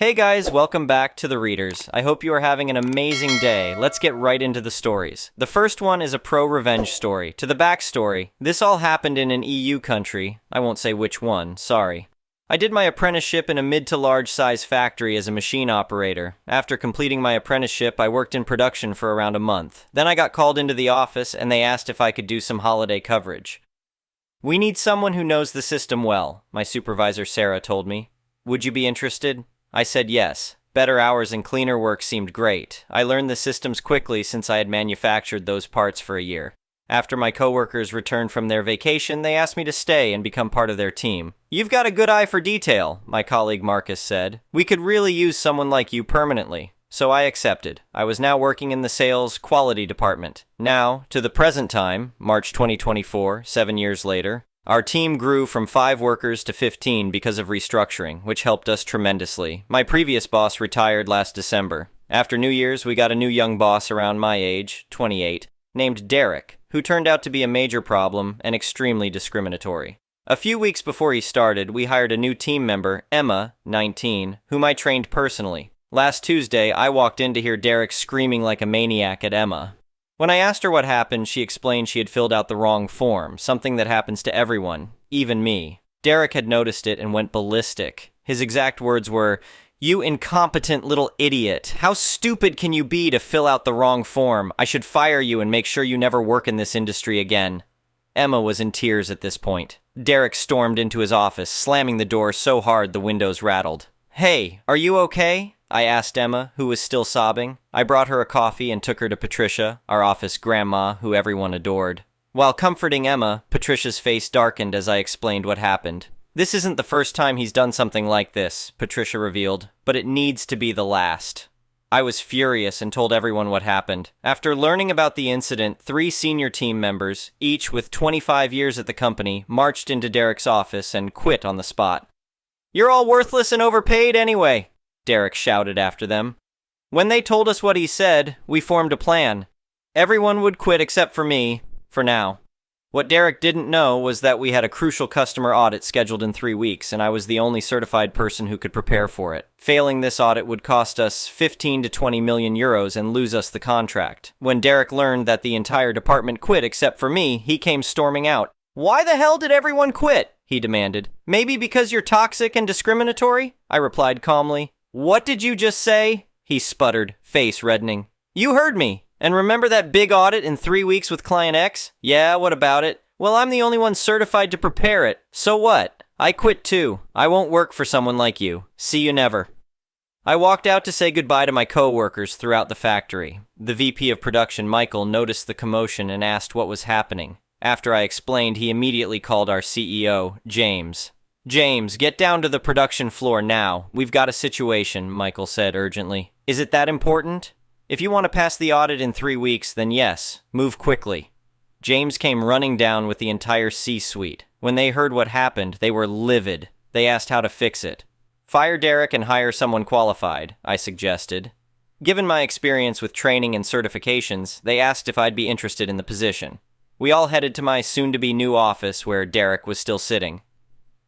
Hey guys, welcome back to The Readers. I hope you are having an amazing day. Let's get right into the stories. The first one is a pro-revenge story. To the backstory, this all happened in an EU country. I won't say which one, sorry. I did my apprenticeship in a mid to large size factory as a machine operator. After completing my apprenticeship, I worked in production for around a month. Then I got called into the office and they asked if I could do some holiday coverage. "We need someone who knows the system well," my supervisor Sarah told me. "Would you be interested?" I said yes. Better hours and cleaner work seemed great. I learned the systems quickly since I had manufactured those parts for a year. After my coworkers returned from their vacation, they asked me to stay and become part of their team. "You've got a good eye for detail," my colleague Marcus said. "We could really use someone like you permanently." So I accepted. I was now working in the sales quality department. Now, to the present time, March 2024, 7 years later, our team grew from 5 workers to 15 because of restructuring, which helped us tremendously. My previous boss retired last December. After New Year's, we got a new young boss around my age, 28, named Derek, who turned out to be a major problem and extremely discriminatory. A few weeks before he started, we hired a new team member, Emma, 19, whom I trained personally. Last Tuesday, I walked in to hear Derek screaming like a maniac at Emma. When I asked her what happened, she explained she had filled out the wrong form, something that happens to everyone, even me. Derek had noticed it and went ballistic. His exact words were, "You incompetent little idiot. How stupid can you be to fill out the wrong form? I should fire you and make sure you never work in this industry again." Emma was in tears at this point. Derek stormed into his office, slamming the door so hard the windows rattled. "Hey, are you okay?" I asked Emma, who was still sobbing. I brought her a coffee and took her to Patricia, our office grandma, who everyone adored. While comforting Emma, Patricia's face darkened as I explained what happened. "This isn't the first time he's done something like this," Patricia revealed, "but it needs to be the last." I was furious and told everyone what happened. After learning about the incident, 3 senior team members, each with 25 years at the company, marched into Derek's office and quit on the spot. "You're all worthless and overpaid anyway," Derek shouted after them. When they told us what he said, we formed a plan. Everyone would quit except for me, for now. What Derek didn't know was that we had a crucial customer audit scheduled in 3 weeks, and I was the only certified person who could prepare for it. Failing this audit would cost us 15 to 20 million euros and lose us the contract. When Derek learned that the entire department quit except for me, he came storming out. "Why the hell did everyone quit?" he demanded. "Maybe because you're toxic and discriminatory?" I replied calmly. "What did you just say?" he sputtered, face reddening. "You heard me. And remember that big audit in 3 weeks with Client X? Yeah, what about it? Well, I'm the only one certified to prepare it. So what? I quit too. I won't work for someone like you. See you never." I walked out to say goodbye to my co-workers throughout the factory. The VP of production, Michael, noticed the commotion and asked what was happening. After I explained, he immediately called our CEO, James. "James, get down to the production floor now. We've got a situation," Michael said urgently. "Is it that important? If you want to pass the audit in 3 weeks, then yes, move quickly." James came running down with the entire C-suite. When they heard what happened, they were livid. They asked how to fix it. "Fire Derek and hire someone qualified," I suggested. Given my experience with training and certifications, they asked if I'd be interested in the position. We all headed to my soon-to-be new office where Derek was still sitting.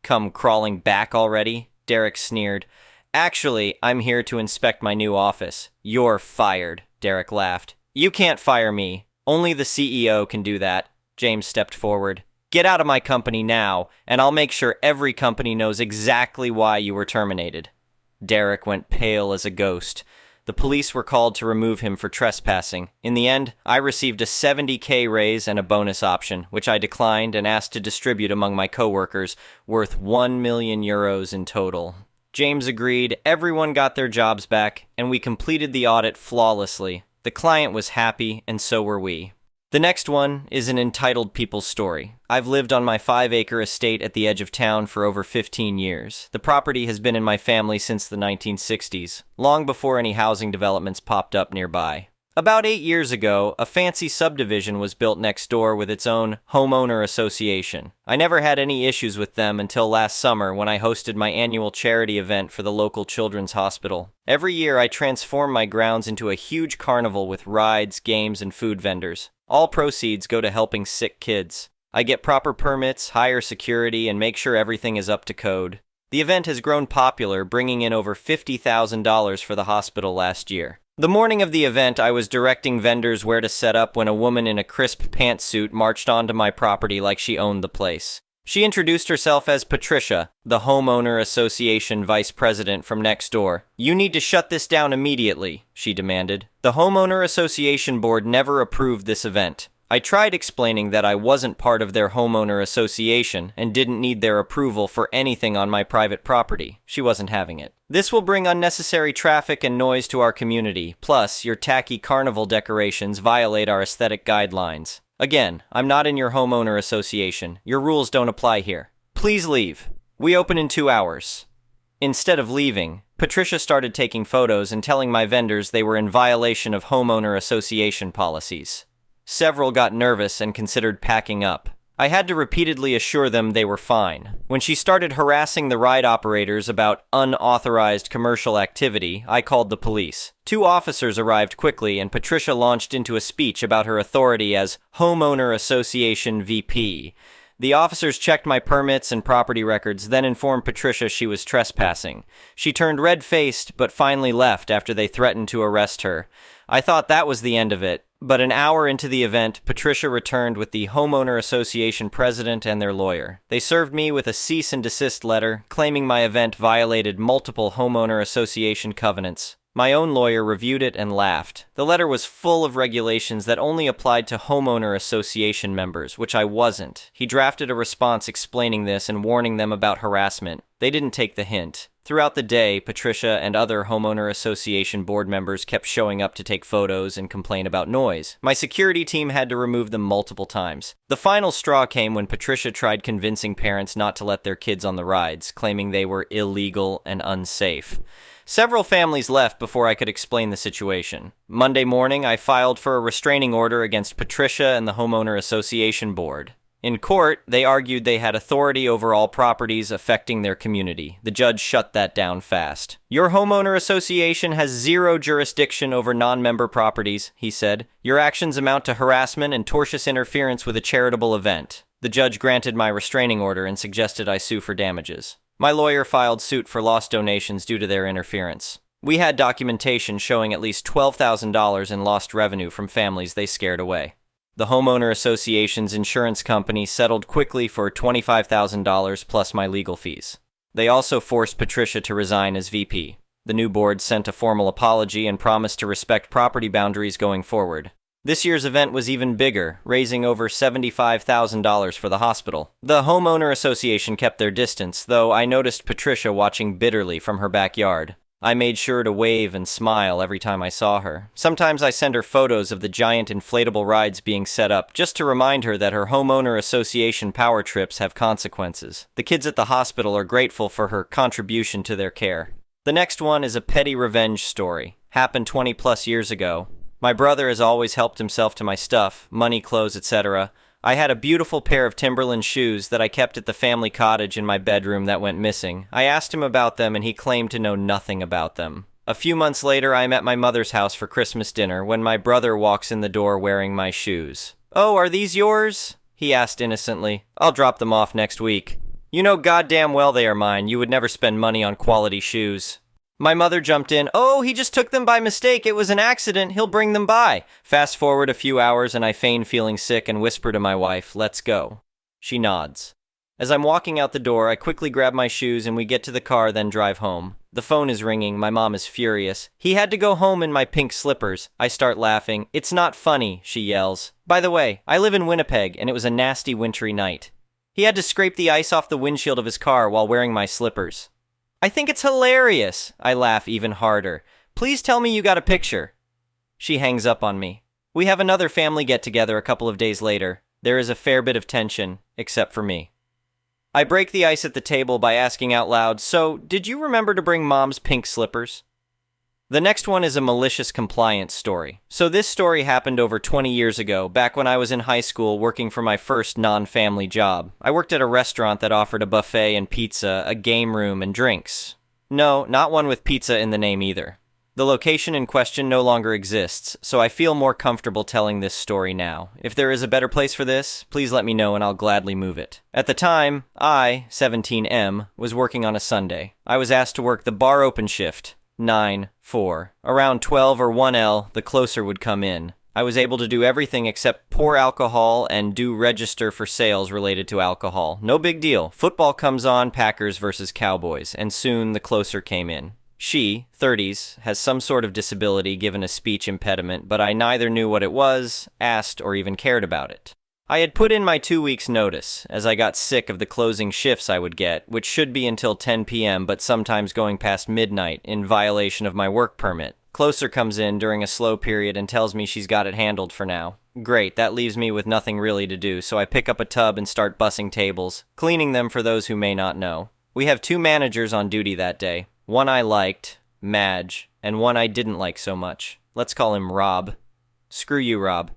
"Come crawling back already?" Derek sneered. "Actually, I'm here to inspect my new office." "You're fired," Derek laughed. "You can't fire me. Only the CEO can do that." James stepped forward. "Get out of my company now, and I'll make sure every company knows exactly why you were terminated." Derek went pale as a ghost. The police were called to remove him for trespassing. In the end, I received a 70K raise and a bonus option, which I declined and asked to distribute among my coworkers, worth 1 million euros in total. James agreed, everyone got their jobs back, and we completed the audit flawlessly. The client was happy, and so were we. The next one is an entitled people's story. I've lived on my 5-acre estate at the edge of town for over 15 years. The property has been in my family since the 1960s, long before any housing developments popped up nearby. About 8 years ago, a fancy subdivision was built next door with its own homeowner association. I never had any issues with them until last summer when I hosted my annual charity event for the local children's hospital. Every year I transform my grounds into a huge carnival with rides, games, and food vendors. All proceeds go to helping sick kids. I get proper permits, hire security, and make sure everything is up to code. The event has grown popular, bringing in over $50,000 for the hospital last year. The morning of the event, I was directing vendors where to set up when a woman in a crisp pantsuit marched onto my property like she owned the place. She introduced herself as Patricia, the homeowner association vice president from next door. "You need to shut this down immediately," she demanded. The homeowner association board never approved this event. I tried explaining that I wasn't part of their homeowner association and didn't need their approval for anything on my private property. She wasn't having it. "This will bring unnecessary traffic and noise to our community. Plus, your tacky carnival decorations violate our aesthetic guidelines. Again, I'm not in your homeowner association. Your rules don't apply here. Please leave. We open in 2 hours." Instead of leaving, Patricia started taking photos and telling my vendors they were in violation of homeowner association policies. Several got nervous and considered packing up. I had to repeatedly assure them they were fine. When she started harassing the ride operators about unauthorized commercial activity, I called the police. 2 officers arrived quickly, and Patricia launched into a speech about her authority as Homeowner Association VP. The officers checked my permits and property records, then informed Patricia she was trespassing. She turned red-faced, but finally left after they threatened to arrest her. I thought that was the end of it. But an hour into the event, Patricia returned with the Homeowner Association president and their lawyer. They served me with a cease and desist letter, claiming my event violated multiple Homeowner Association covenants. My own lawyer reviewed it and laughed. The letter was full of regulations that only applied to Homeowner Association members, which I wasn't. He drafted a response explaining this and warning them about harassment. They didn't take the hint. Throughout the day, Patricia and other Homeowner Association board members kept showing up to take photos and complain about noise. My security team had to remove them multiple times. The final straw came when Patricia tried convincing parents not to let their kids on the rides, claiming they were illegal and unsafe. Several families left before I could explain the situation. Monday morning, I filed for a restraining order against Patricia and the Homeowner Association board. In court, they argued they had authority over all properties affecting their community. The judge shut that down fast. "Your homeowner association has zero jurisdiction over non-member properties," he said. "Your actions amount to harassment and tortious interference with a charitable event." The judge granted my restraining order and suggested I sue for damages. My lawyer filed suit for lost donations due to their interference. We had documentation showing at least $12,000 in lost revenue from families they scared away. The Homeowner Association's insurance company settled quickly for $25,000 plus my legal fees. They also forced Patricia to resign as VP. The new board sent a formal apology and promised to respect property boundaries going forward. This year's event was even bigger, raising over $75,000 for the hospital. The Homeowner Association kept their distance, though I noticed Patricia watching bitterly from her backyard. I made sure to wave and smile every time I saw her. Sometimes I send her photos of the giant inflatable rides being set up, just to remind her that her homeowner association power trips have consequences. The kids at the hospital are grateful for her contribution to their care. The next one is a petty revenge story. Happened 20 plus years ago. My brother has always helped himself to my stuff, money, clothes, etc. I had a beautiful pair of Timberland shoes that I kept at the family cottage in my bedroom that went missing. I asked him about them and he claimed to know nothing about them. A few months later, I'm at my mother's house for Christmas dinner when my brother walks in the door wearing my shoes. "Oh, are these yours?" he asked innocently. "I'll drop them off next week." "You know goddamn well they are mine. You would never spend money on quality shoes." My mother jumped in. "Oh, he just took them by mistake. It was an accident. He'll bring them by." Fast forward a few hours and I feign feeling sick and whisper to my wife, "Let's go." She nods. As I'm walking out the door, I quickly grab my shoes and we get to the car, then drive home. The phone is ringing. My mom is furious. "He had to go home in my pink slippers." I start laughing. "It's not funny," she yells. "By the way, I live in Winnipeg and it was a nasty wintry night. He had to scrape the ice off the windshield of his car while wearing my slippers." "I think it's hilarious." I laugh even harder. "Please tell me you got a picture." She hangs up on me. We have another family get-together a couple of days later. There is a fair bit of tension, except for me. I break the ice at the table by asking out loud, "So, did you remember to bring Mom's pink slippers?" The next one is a malicious compliance story. So this story happened over 20 years ago, back when I was in high school working for my first non-family job. I worked at a restaurant that offered a buffet and pizza, a game room, and drinks. No, not one with pizza in the name either. The location in question no longer exists, so I feel more comfortable telling this story now. If there is a better place for this, please let me know and I'll gladly move it. At the time, I, 17M, was working on a Sunday. I was asked to work the bar open shift, 9-4. Around 12 or 1L, the closer would come in. I was able to do everything except pour alcohol and do register for sales related to alcohol. No big deal. Football comes on, Packers versus Cowboys, and soon the closer came in. She, 30s, has some sort of disability given a speech impediment, but I neither knew what it was, asked, or even cared about it. I had put in my 2 weeks' notice, as I got sick of the closing shifts I would get, which should be until 10 p.m., but sometimes going past midnight, in violation of my work permit. Closer comes in during a slow period and tells me she's got it handled for now. Great, that leaves me with nothing really to do, so I pick up a tub and start bussing tables, cleaning them for those who may not know. We have 2 managers on duty that day. One I liked, Madge, and one I didn't like so much. Let's call him Rob. Screw you, Rob.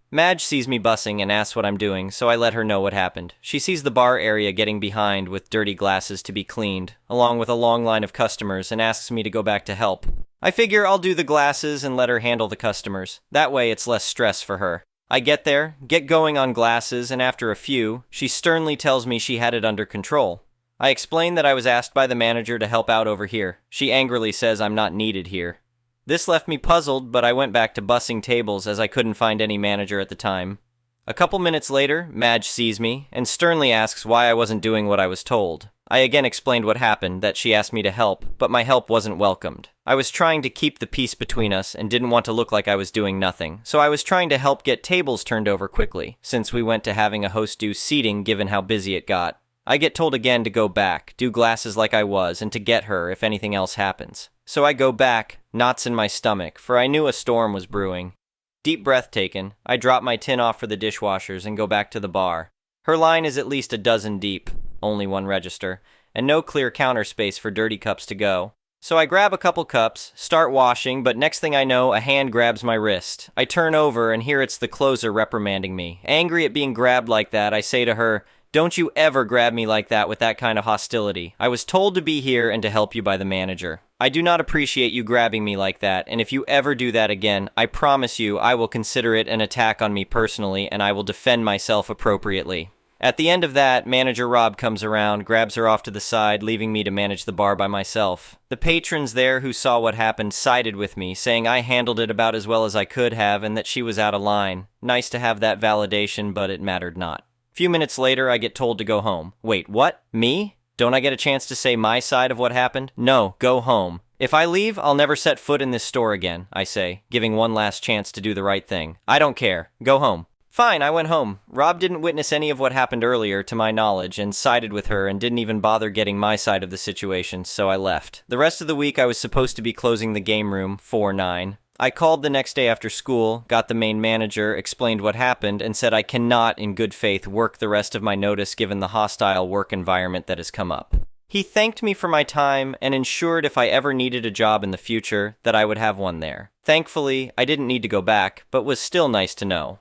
Madge sees me bussing and asks what I'm doing, so I let her know what happened. She sees the bar area getting behind with dirty glasses to be cleaned, along with a long line of customers, and asks me to go back to help. I figure I'll do the glasses and let her handle the customers. That way it's less stress for her. I get there, get going on glasses, and after a few, she sternly tells me she had it under control. I explain that I was asked by the manager to help out over here. She angrily says I'm not needed here. This left me puzzled, but I went back to bussing tables as I couldn't find any manager at the time. A couple minutes later, Madge sees me and sternly asks why I wasn't doing what I was told. I again explained what happened, that she asked me to help, but my help wasn't welcomed. I was trying to keep the peace between us and didn't want to look like I was doing nothing, so I was trying to help get tables turned over quickly, since we went to having a host do seating given how busy it got. I get told again to go back, do glasses like I was, and to get her if anything else happens. So I go back, knots in my stomach, for I knew a storm was brewing. Deep breath taken, I drop my tin off for the dishwashers and go back to the bar. Her line is at least a dozen deep, only 1 register, and no clear counter space for dirty cups to go. So I grab a couple cups, start washing, but next thing I know, a hand grabs my wrist. I turn over and here it's the closer reprimanding me. Angry at being grabbed like that, I say to her, "Don't you ever grab me like that with that kind of hostility. I was told to be here and to help you by the manager. I do not appreciate you grabbing me like that, and if you ever do that again, I promise you I will consider it an attack on me personally, and I will defend myself appropriately." At the end of that, Manager Rob comes around, grabs her off to the side, leaving me to manage the bar by myself. The patrons there who saw what happened sided with me, saying I handled it about as well as I could have and that she was out of line. Nice to have that validation, but it mattered not. Few minutes later, I get told to go home. Wait, what? Me? Don't I get a chance to say my side of what happened? No, go home. If I leave, I'll never set foot in this store again, I say, giving one last chance to do the right thing. I don't care. Go home. Fine, I went home. Rob didn't witness any of what happened earlier, to my knowledge, and sided with her and didn't even bother getting my side of the situation, so I left. The rest of the week I was supposed to be closing the game room, 4-9. I called the next day after school, got the main manager, explained what happened, and said I cannot, in good faith, work the rest of my notice given the hostile work environment that has come up. He thanked me for my time and ensured if I ever needed a job in the future, that I would have one there. Thankfully, I didn't need to go back, but was still nice to know.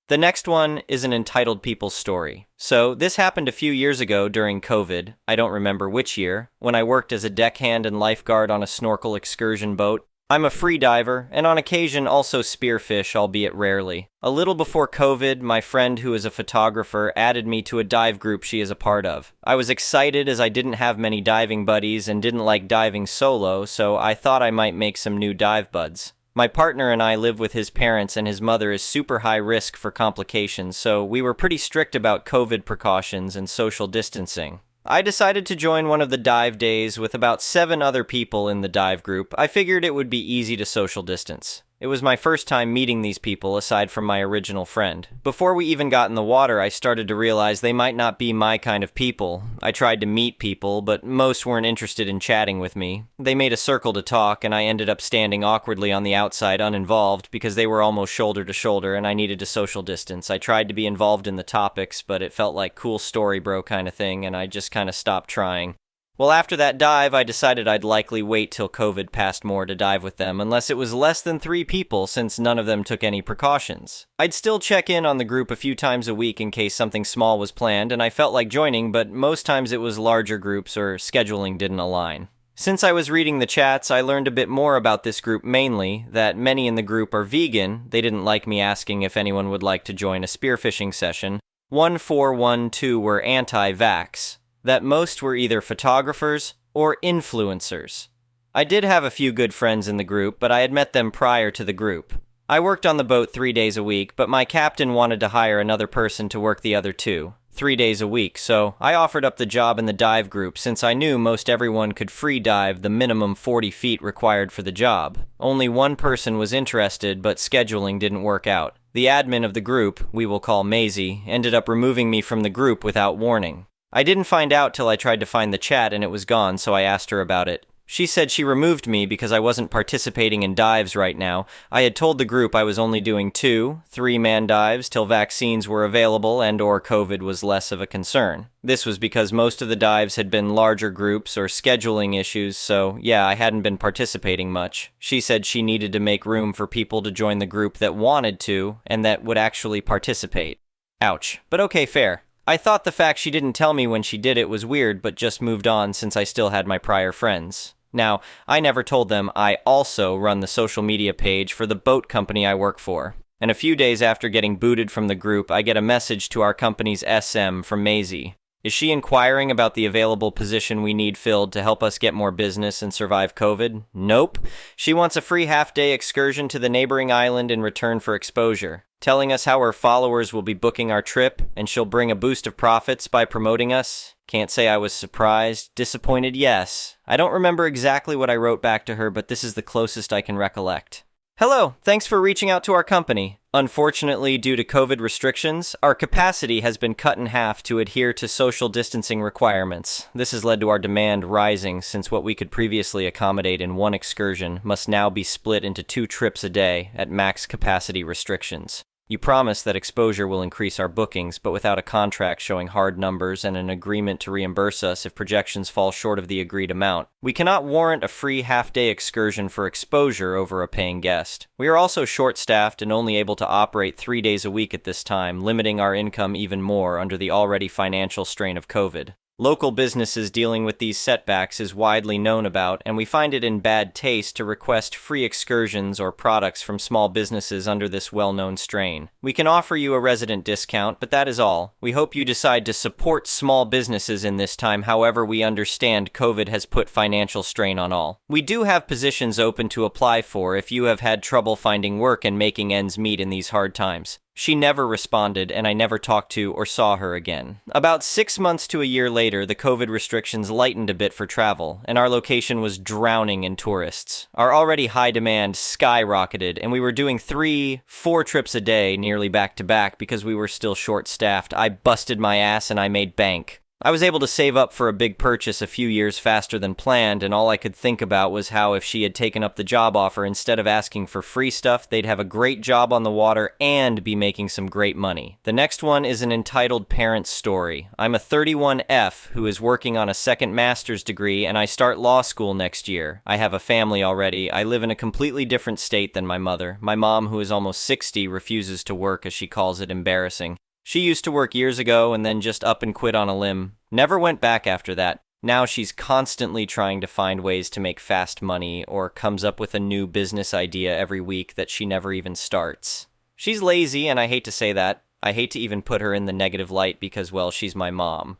The next one is an entitled people's story. So, this happened a few years ago during COVID, I don't remember which year, when I worked as a deckhand and lifeguard on a snorkel excursion boat. I'm a free diver, and on occasion also spearfish, albeit rarely. A little before COVID, my friend who is a photographer added me to a dive group she is a part of. I was excited as I didn't have many diving buddies and didn't like diving solo, so I thought I might make some new dive buds. My partner and I live with his parents and his mother is super high risk for complications, so we were pretty strict about COVID precautions and social distancing. I decided to join one of the dive days with about 7 other people in the dive group. I figured it would be easy to social distance. It was my first time meeting these people aside from my original friend. Before we even got in the water, I started to realize they might not be my kind of people. I tried to meet people, but most weren't interested in chatting with me. They made a circle to talk, and I ended up standing awkwardly on the outside uninvolved because they were almost shoulder to shoulder and I needed to social distance. I tried to be involved in the topics, but it felt like cool story bro kind of thing, and I just kind of stopped trying. Well, after that dive, I decided I'd likely wait till COVID passed more to dive with them, unless it was less than 3 people, since none of them took any precautions. I'd still check in on the group a few times a week in case something small was planned, and I felt like joining, but most times it was larger groups or scheduling didn't align. Since I was reading the chats, I learned a bit more about this group, mainly that many in the group are vegan. They didn't like me asking if anyone would like to join a spearfishing session. 1412 were anti-vax. That most were either photographers or influencers. I did have a few good friends in the group, but I had met them prior to the group. I worked on the boat 3 days a week, but my captain wanted to hire another person to work the other 2, 3 days a week, so I offered up the job in the dive group since I knew most everyone could free dive the minimum 40 feet required for the job. Only one person was interested, but scheduling didn't work out. The admin of the group, we will call Maisie, ended up removing me from the group without warning. I didn't find out till I tried to find the chat and it was gone, so I asked her about it. She said she removed me because I wasn't participating in dives right now. I had told the group I was only doing 2, 3-man dives till vaccines were available and or COVID was less of a concern. This was because most of the dives had been larger groups or scheduling issues, so yeah, I hadn't been participating much. She said she needed to make room for people to join the group that wanted to and that would actually participate. Ouch. But okay, fair. I thought the fact she didn't tell me when she did it was weird, but just moved on since I still had my prior friends. Now, I never told them I also run the social media page for the boat company I work for. And a few days after getting booted from the group, I get a message to our company's SM from Maisie. Is she inquiring about the available position we need filled to help us get more business and survive COVID? Nope. She wants a free half-day excursion to the neighboring island in return for exposure, telling us how her followers will be booking our trip, and she'll bring a boost of profits by promoting us. Can't say I was surprised. Disappointed, yes. I don't remember exactly what I wrote back to her, but this is the closest I can recollect. Hello, thanks for reaching out to our company. Unfortunately, due to COVID restrictions, our capacity has been cut in half to adhere to social distancing requirements. This has led to our demand rising since what we could previously accommodate in one excursion must now be split into 2 trips a day at max capacity restrictions. You promise that exposure will increase our bookings, but without a contract showing hard numbers and an agreement to reimburse us if projections fall short of the agreed amount. We cannot warrant a free half-day excursion for exposure over a paying guest. We are also short-staffed and only able to operate 3 days a week at this time, limiting our income even more under the already financial strain of COVID. Local businesses dealing with these setbacks is widely known about, and we find it in bad taste to request free excursions or products from small businesses under this well-known strain. We can offer you a resident discount, but that is all. We hope you decide to support small businesses in this time, however we understand COVID has put financial strain on all. We do have positions open to apply for if you have had trouble finding work and making ends meet in these hard times. She never responded, and I never talked to or saw her again. About 6 months to a year later, the COVID restrictions lightened a bit for travel, and our location was drowning in tourists. Our already high demand skyrocketed, and we were doing 3, 4 trips a day, nearly back-to-back, because we were still short-staffed. I busted my ass, and I made bank. I was able to save up for a big purchase a few years faster than planned, and all I could think about was how if she had taken up the job offer instead of asking for free stuff, they'd have a great job on the water and be making some great money. The next one is an entitled parent story. I'm a 31F who is working on a second master's degree, and I start law school next year. I have a family already. I live in a completely different state than my mother. My mom, who is almost 60, refuses to work, as she calls it, embarrassing. She used to work years ago and then just up and quit on a limb. Never went back after that. Now she's constantly trying to find ways to make fast money or comes up with a new business idea every week that she never even starts. She's lazy, and I hate to say that. I hate to even put her in the negative light because, well, she's my mom.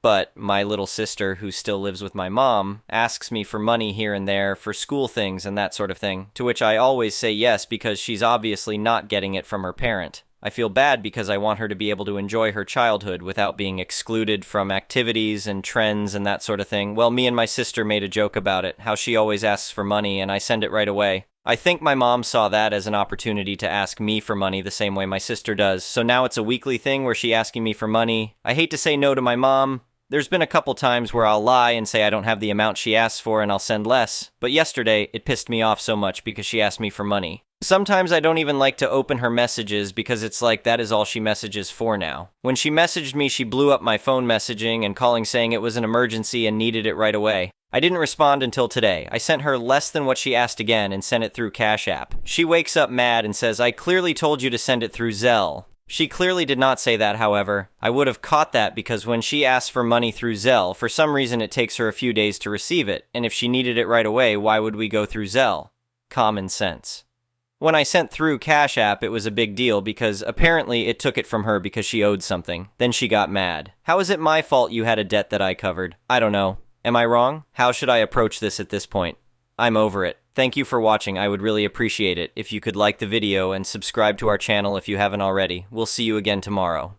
But my little sister, who still lives with my mom, asks me for money here and there for school things and that sort of thing, to which I always say yes because she's obviously not getting it from her parent. I feel bad because I want her to be able to enjoy her childhood without being excluded from activities and trends and that sort of thing. Well, me and my sister made a joke about it, how she always asks for money and I send it right away. I think my mom saw that as an opportunity to ask me for money the same way my sister does, so now it's a weekly thing where she's asking me for money. I hate to say no to my mom. There's been a couple times where I'll lie and say I don't have the amount she asks for and I'll send less, but yesterday it pissed me off so much because she asked me for money. Sometimes I don't even like to open her messages because it's like that is all she messages for now. When she messaged me, she blew up my phone messaging and calling saying it was an emergency and needed it right away. I didn't respond until today. I sent her less than what she asked again and sent it through Cash App. She wakes up mad and says, I clearly told you to send it through Zelle. She clearly did not say that, however. I would have caught that because when she asks for money through Zelle, for some reason it takes her a few days to receive it, and if she needed it right away, why would we go through Zelle? Common sense. When I sent through Cash App, it was a big deal because apparently it took it from her because she owed something. Then she got mad. How is it my fault you had a debt that I covered? I don't know. Am I wrong? How should I approach this at this point? I'm over it. Thank you for watching. I would really appreciate it if you could like the video and subscribe to our channel if you haven't already. We'll see you again tomorrow.